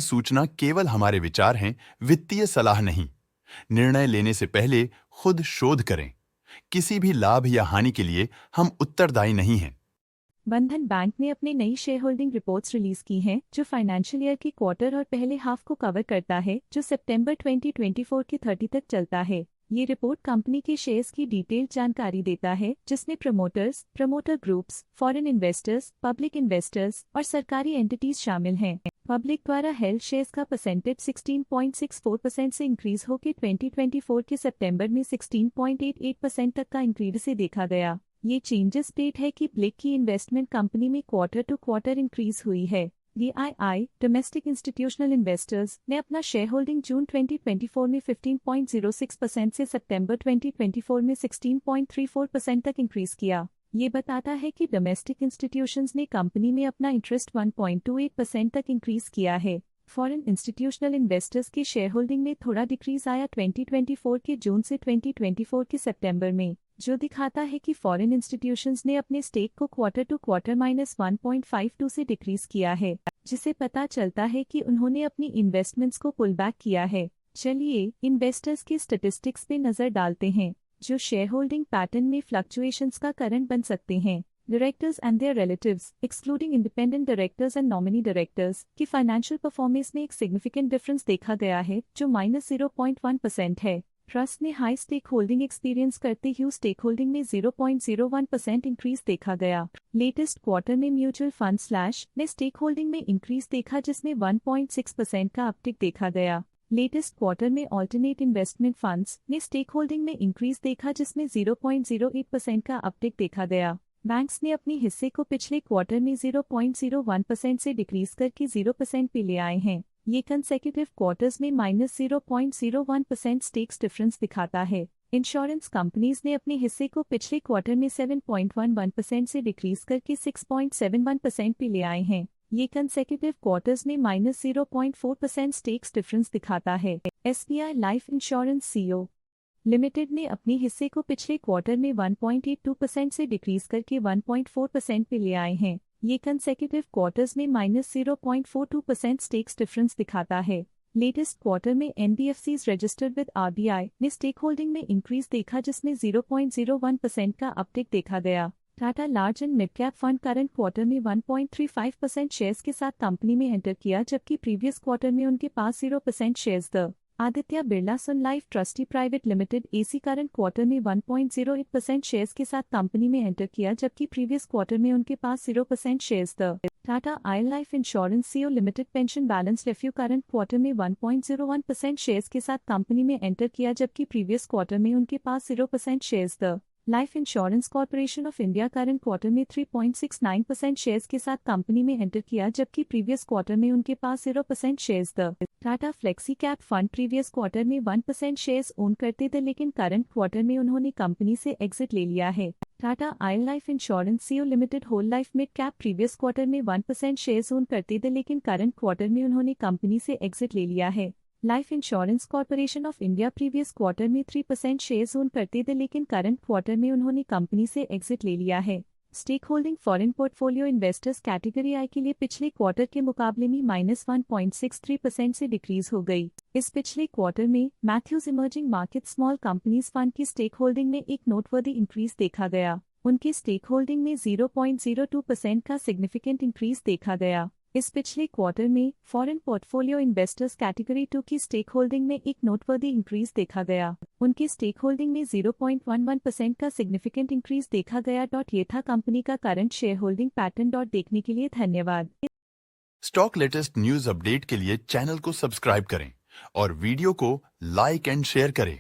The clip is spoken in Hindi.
सूचना केवल हमारे विचार हैं, वित्तीय सलाह नहीं। निर्णय लेने से पहले खुद शोध करें। किसी भी लाभ या हानि के लिए हम उत्तरदायी नहीं हैं। बंधन बैंक ने अपनी नई शेयर होल्डिंग रिपोर्ट्स रिलीज की हैं, जो फाइनेंशियल ईयर की क्वार्टर और पहले हाफ को कवर करता है, जो सितंबर 2024 के 30 तक चलता है। ये रिपोर्ट कंपनी के शेयर्स की डिटेल्ड जानकारी देता है, जिसमें promoters, promoter groups, foreign investors, public investors और सरकारी एंटिटीज शामिल हैं। पब्लिक द्वारा हेल्ड शेयर्स का परसेंटेज 16.64% से इंक्रीज होकर 2024 के सितंबर में 16.88% तक का इंक्रीज से देखा गया। ये चेंजेस स्टेट है कि ब्लिक की इन्वेस्टमेंट कंपनी में क्वार्टर टू क्वार्टर इंक्रीज हुई है। DII डोमेस्टिक इंस्टीट्यूशनल इन्वेस्टर्स ने अपना शेयर होल्डिंग जून 2024 में 15.06% से सितंबर 2024 में 16.34% तक इंक्रीज किया। ये बताता है कि डोमेस्टिक इंस्टीट्यूशंस ने कंपनी में अपना इंटरेस्ट 1.28% तक इंक्रीज किया है। फॉरेन इंस्टीट्यूशनल इन्वेस्टर्स की शेयर होल्डिंग में थोड़ा डिक्रीज आया 2024 के जून से 2024 के सितंबर में, जो दिखाता है कि फॉरेन इंस्टीट्यूशंस ने अपने स्टेक को क्वार्टर टू क्वार्टर -1.52 से डिक्रीज किया है, जिसे पता चलता है कि उन्होंने अपनी इन्वेस्टमेंट्स को पुल बैक किया है। चलिए इन्वेस्टर्स के स्टैटिस्टिक्स पे नजर डालते हैं, जो शेयर होल्डिंग पैटर्न में फ्लक्चुएशंस का कारण बन सकते हैं। Directors and their relatives, excluding independent directors and nominee directors, की फाइनेंशियल परफॉर्मेंस में एक सिग्निफिकेंट डिफरेंस देखा गया है, जो -0.1% है। ट्रस्ट ने हाई स्टेक होल्डिंग एक्सपीरियंस करते हुए स्टेक होल्डिंग में 0.01% इंक्रीज देखा गया। लेटेस्ट क्वार्टर में म्यूचुअल फंड स्लैश ने स्टेक होल्डिंग में इंक्रीज देखा, जिसमें 1.6% का अपटिक देखा गया। लेटेस्ट क्वार्टर में ऑल्टरनेट इन्वेस्टमेंट फंड्स ने स्टेक होल्डिंग में इंक्रीज देखा, जिसमें 0.08% का अपटिक देखा गया। बैंक्स ने अपने हिस्से को पिछले क्वार्टर में 0.01% से डिक्रीज करके 0% पे ले आए हैं। ये कंसेक्यूटिव क्वार्टर्स में -0.01% स्टेक्स डिफरेंस दिखाता है। इंश्योरेंस कंपनीज ने अपने हिस्से को पिछले क्वार्टर में 7.11% से डिक्रीज करके 6.71% पे ले आए हैं। ये कंसेक्यूटिव क्वार्टर्स में -0.4% स्टेक्स डिफरेंस दिखाता है। SBI life insurance CO limited ने अपने हिस्से को पिछले क्वार्टर में 1.82% से डिक्रीज करके 1.4% पे ले आए हैं। ये कंसेक्यूटिव क्वार्टर्स में -0.42% स्टेक्स डिफरेंस दिखाता है। लेटेस्ट क्वार्टर में NBFCs रजिस्टर्ड विद RBI ने स्टेक होल्डिंग में इंक्रीज देखा, जिसमें 0.01% का अपटिक देखा गया। Tata large and mid cap fund current quarter में 1.35% शेयर्स के साथ कंपनी में एंटर किया, जबकि प्रीवियस क्वार्टर में उनके पास 0% shares the Aditya Birla Sun Life Trustee Private Limited AC current quarter में 1.08% शेयर्स के साथ कंपनी में एंटर किया, जबकि प्रीवियस क्वार्टर में उनके पास 0% shares the Tata I life insurance CO limited pension balance रेफ्यू करंट क्वार्टर में 1.01% शेयर्स के साथ कंपनी में एंटर किया, जबकि प्रीवियस क्वार्टर में उनके पास 0% shares the life insurance corporation of India current quarter में 3.69% शेयर्स के साथ कंपनी में एंटर किया, जबकि प्रीवियस क्वार्टर में उनके पास 0% shares the Tata flexi cap fund previous quarter में 1% शेयर्स ओन करते थे, लेकिन करंट क्वार्टर में उन्होंने कंपनी से एग्जिट ले लिया है। Tata I life insurance CO Limited Whole Life Mid Cap previous quarter में 1% शेयर्स ओन करते थे, लेकिन करंट क्वार्टर में उन्होंने कंपनी से एग्जिट ले लिया है। Life insurance corporation of India previous quarter में 3% शेयर्स ओन करते थे, लेकिन करंट क्वार्टर में उन्होंने कंपनी से एग्जिट ले लिया है। Stake holding foreign portfolio investors category I के लिए पिछले क्वार्टर के मुकाबले में -1.63% से डिक्रीज हो गई। इस पिछले क्वार्टर में Matthews Emerging Market Small Companies Fund की स्टेक होल्डिंग में एक नोटवर्दी इंक्रीज देखा गया। उनकी स्टेक होल्डिंग में 0.02% का सिग्निफिकेंट इंक्रीज देखा गया। इस पिछले क्वार्टर में फॉरेन पोर्टफोलियो इन्वेस्टर्स कैटेगरी 2 की स्टेक होल्डिंग में एक नोटवर्दी इंक्रीज देखा गया। उनकी स्टेक होल्डिंग में 0.11% का सिग्निफिकेंट इंक्रीज देखा गया। ये था कंपनी का करंट शेयर होल्डिंग पैटर्न। देखने के लिए धन्यवाद। स्टॉक लेटेस्ट न्यूज अपडेट के लिए चैनल को सब्सक्राइब करें और वीडियो को लाइक एंड शेयर करें।